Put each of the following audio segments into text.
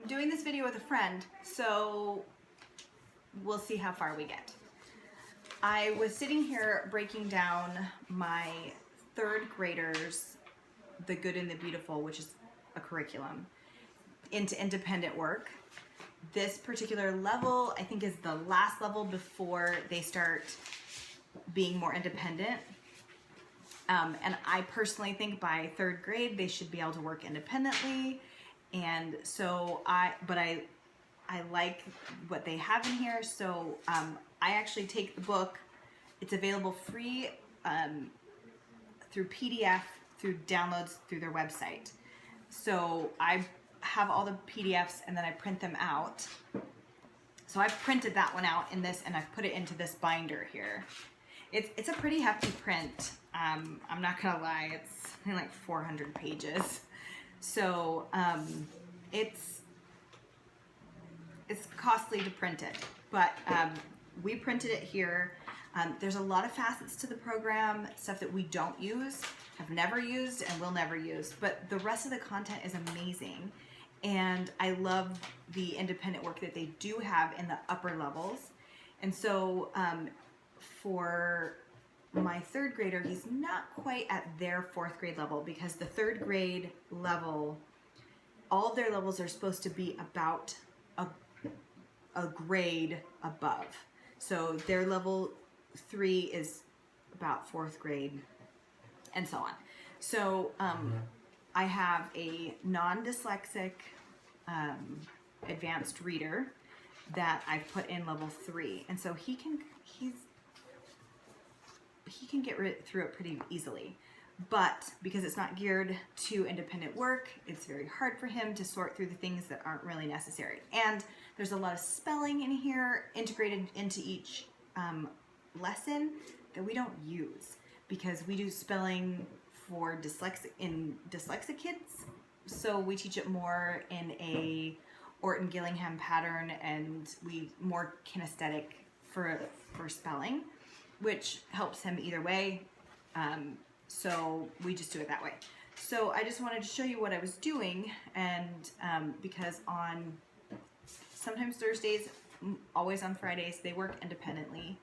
doing this video with a friend, so we'll see how far we get. I was sitting here breaking down my third graders, The Good and the Beautiful, which is a curriculum, into independent work. This particular level, I think, is the last level before they start being more independent. And I personally think by third grade, they should be able to work independently. And so I like what they have in here. So I actually take the book. It's available free through PDF, through downloads through their website. So I have all the PDFs and then I print them out. So I've printed that one out in this and I've put it into this binder here. It's a pretty hefty print. I'm not gonna lie, it's like 400 pages. So it's costly to print it, but we printed it here. There's a lot of facets to the program, stuff that we don't use, have never used, and will never use, but the rest of the content is amazing. And I love the independent work that they do have in the upper levels. And so for my third grader, he's not quite at their fourth grade level, because the third grade level, all of their levels are supposed to be about a grade above. So their level 3 is about fourth grade, and so on. So I have a non-dyslexic advanced reader that I've put in level 3, and so he can get through it pretty easily. But because it's not geared to independent work, it's very hard for him to sort through the things that aren't really necessary. And there's a lot of spelling in here integrated into each lesson that we don't use, because we do spelling for dyslexic kids. So we teach it more in a Orton-Gillingham pattern, and we more kinesthetic for spelling, which helps him either way. So we just do it that way. So I just wanted to show you what I was doing, and because on sometimes Thursdays, always on Fridays, they work independently.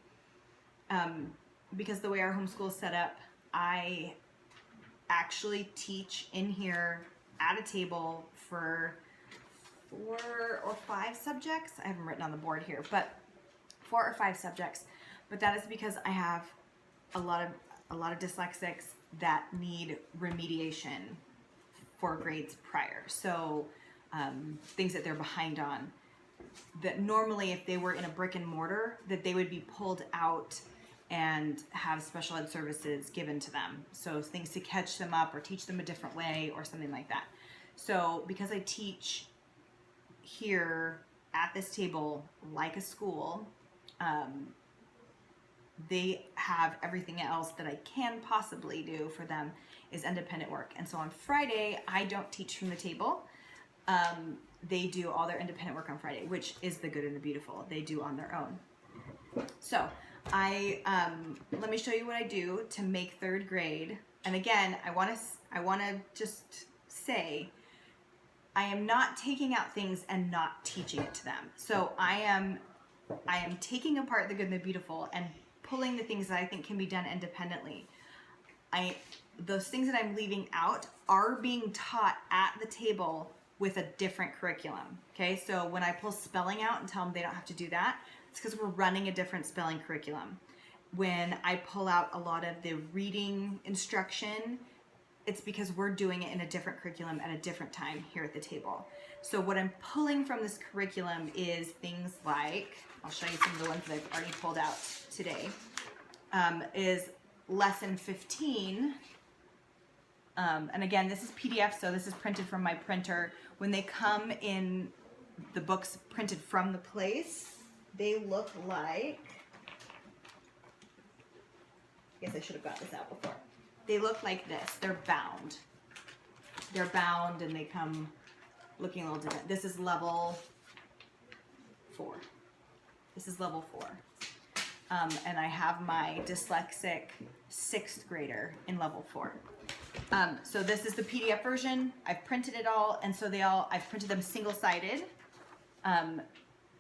Because the way our homeschool is set up, I actually teach in here at a table for 4 or 5 subjects. I have them written on the board here, but 4 or 5 subjects. But that is because I have a lot of dyslexics that need remediation for grades prior. So things that they're behind on, that normally if they were in a brick and mortar, that they would be pulled out and have special ed services given to them. So things to catch them up or teach them a different way or something like that. So because I teach here at this table like a school, they have everything else that I can possibly do for them is independent work. And so on Friday, I don't teach from the table. They do all their independent work on Friday, which is The Good and the Beautiful. They do on their own. So let me show you what I do to make third grade. And again, I want to just say, I am not taking out things and not teaching it to them. So I am taking apart The Good and the Beautiful and pulling the things that I think can be done independently. Those things that I'm leaving out are being taught at the table with a different curriculum. Okay, so when I pull spelling out and tell them they don't have to do that, it's because we're running a different spelling curriculum. When I pull out a lot of the reading instruction, it's because we're doing it in a different curriculum at a different time here at the table. So what I'm pulling from this curriculum is things like, I'll show you some of the ones that I've already pulled out today, is lesson 15. And again, this is PDF, so this is printed from my printer. When they come in the books printed from the place, they look like, I guess I should have got this out before. They look like this. They're bound. They're bound and they come looking a little different. This is level 4. This is level 4. And I have my dyslexic 6th grader in level 4. So this is the PDF version. I've printed it all, and so I've printed them single-sided,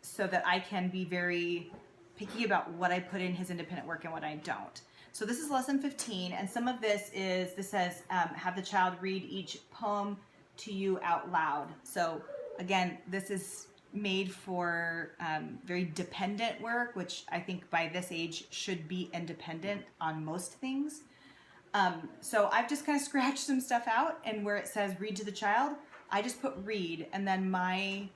so that I can be very picky about what I put in his independent work and what I don't. So this is lesson 15, and some of this says, have the child read each poem to you out loud. So again, this is made for very dependent work, which I think by this age should be independent on most things. So I've just kind of scratched some stuff out, and where it says read to the child, I just put read, and then my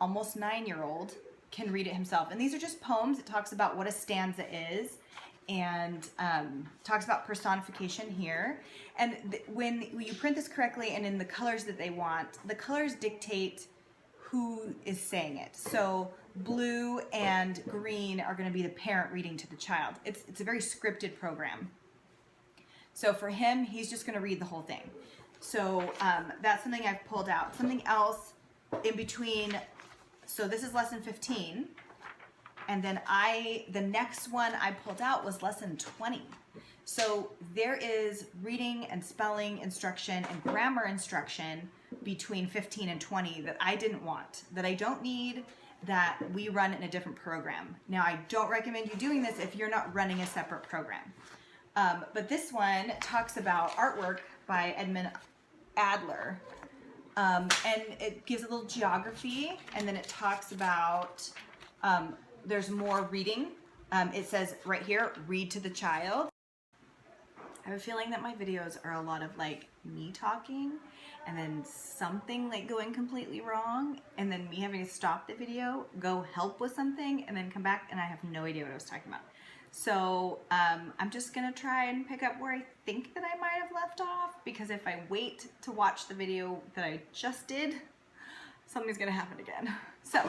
almost 9-year-old can read it himself. And these are just poems. It talks about what a stanza is, and talks about personification here. And when you print this correctly and in the colors that they want, the colors dictate who is saying it. So blue and green are going to be the parent reading to the child. It's a very scripted program. So for him, he's just going to read the whole thing. So that's something I've pulled out. Something else in between. So this is lesson 15. And then the next one I pulled out was lesson 20. So there is reading and spelling instruction and grammar instruction between 15 and 20 that I didn't want, that I don't need, that we run in a different program. Now, I don't recommend you doing this if you're not running a separate program. But this one talks about artwork by Edmund Adler. And it gives a little geography, and then it talks about, there's more reading. It says right here, read to the child. I have a feeling that my videos are a lot of like me talking and then something like going completely wrong, and then me having to stop the video, go help with something, and then come back and I have no idea what I was talking about. So I'm just gonna try and pick up where I think that I might have left off, because if I wait to watch the video that I just did, something's gonna happen again. So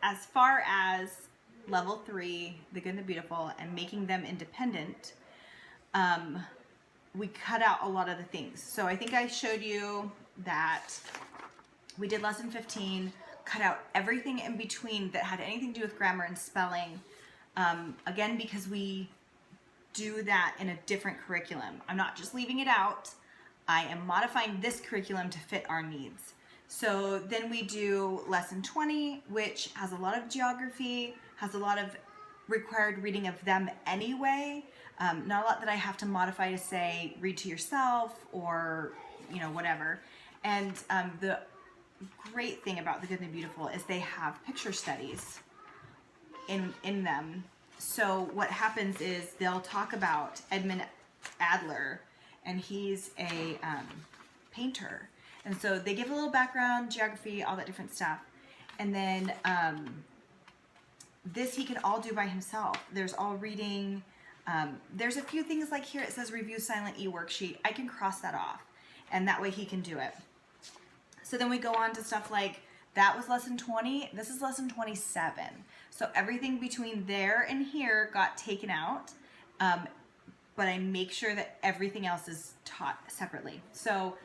as far as level 3, the good and the beautiful, and making them independent, we cut out a lot of the things. So I think I showed you that we did lesson 15, cut out everything in between that had anything to do with grammar and spelling. Again, because we do that in a different curriculum. I'm not just leaving it out. I am modifying this curriculum to fit our needs. So then we do lesson 20, which has a lot of geography, has a lot of required reading of them anyway. Not a lot that I have to modify to say, read to yourself, or, you know, whatever. And the great thing about the Good and the Beautiful is they have picture studies in them. So what happens is they'll talk about Edmund Adler, and he's a painter. And so they give a little background, geography, all that different stuff. And then this he can all do by himself. There's all reading. There's a few things like here it says review silent e-worksheet. I can cross that off, and that way he can do it. So then we go on to stuff like, that was lesson 20, this is lesson 27. So everything between there and here got taken out, but I make sure that everything else is taught separately. So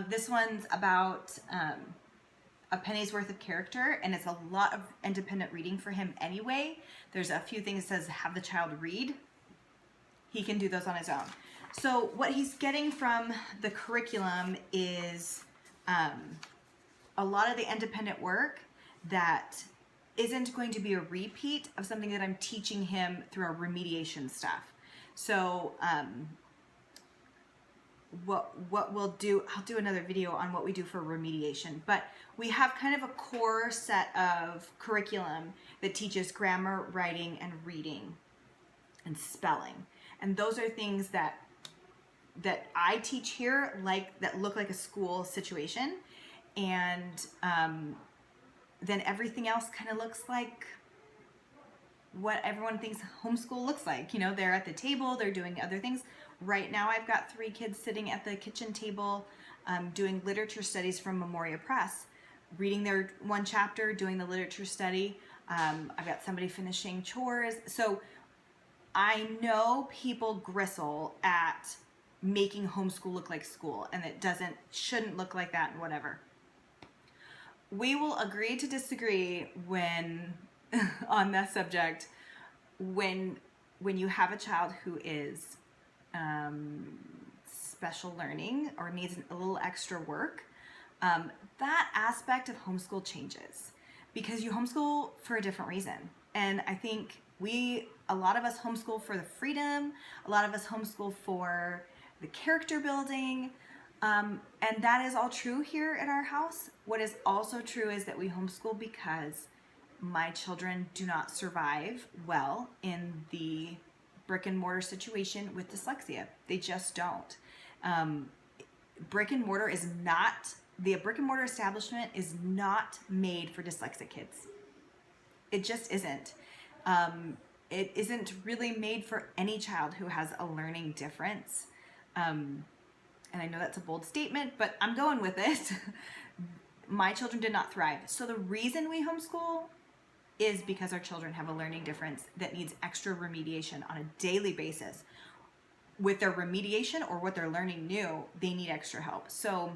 this one's about a penny's worth of character, and it's a lot of independent reading for him anyway. There's a few things that says have the child read. He can do those on his own. So what he's getting from the curriculum is a lot of the independent work that isn't going to be a repeat of something that I'm teaching him through our remediation stuff. So what we'll do, I'll do another video on what we do for remediation, but we have kind of a core set of curriculum that teaches grammar, writing, and reading, and spelling. And those are things that I teach here, like that look like a school situation. And then everything else kind of looks like what everyone thinks homeschool looks like. You know, they're at the table, they're doing other things. Right now I've got 3 kids sitting at the kitchen table doing literature studies from Memoria Press, reading their one chapter, doing the literature study. I've got somebody finishing chores. So I know people gristle at making homeschool look like school, and it shouldn't look like that, and whatever. We will agree to disagree when on that subject when when you have a child who is special learning or needs a little extra work, that aspect of homeschool changes because you homeschool for a different reason. And I think a lot of us homeschool for the freedom, a lot of us homeschool for the character building, and that is all true here at our house. What is also true is that we homeschool because my children do not survive well in the brick and mortar situation with dyslexia. They just don't. The brick and mortar establishment is not made for dyslexic kids. It just isn't. It isn't really made for any child who has a learning difference. And I know that's a bold statement, but I'm going with it. My children did not thrive. So the reason we homeschool is because our children have a learning difference that needs extra remediation on a daily basis. With their remediation or what they're learning new, they need extra help. So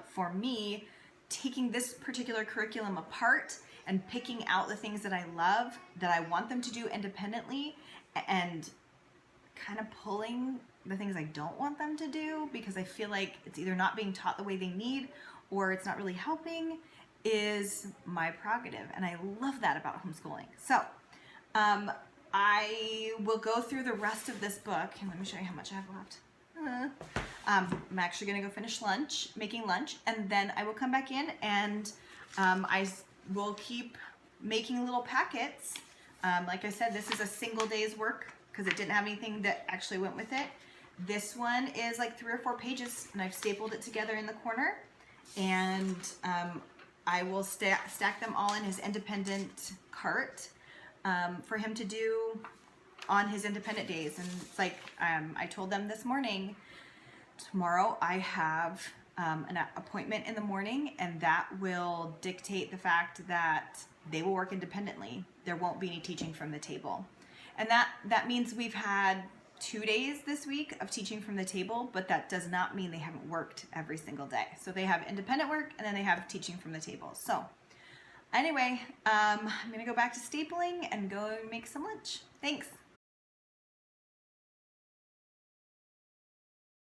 for me, taking this particular curriculum apart and picking out the things that I love, that I want them to do independently, and kind of pulling the things I don't want them to do because I feel like it's either not being taught the way they need or it's not really helping, is my prerogative. And I love that about homeschooling. So I will go through the rest of this book, and let me show you how much I have left. I'm actually going to go finish making lunch, and then I will come back in and I will keep making little packets. Like I said, this is a single day's work because it didn't have anything that actually went with it. This one is like 3 or 4 pages, and I've stapled it together in the corner, and I will stack them all in his independent cart for him to do on his independent days. And it's like I told them this morning, tomorrow I have an appointment in the morning, and that will dictate the fact that they will work independently. There won't be any teaching from the table. And that means we've had 2 days this week of teaching from the table, but that does not mean they haven't worked every single day. So they have independent work, and then they have teaching from the table. So anyway, I'm gonna go back to stapling and go make some lunch. Thanks.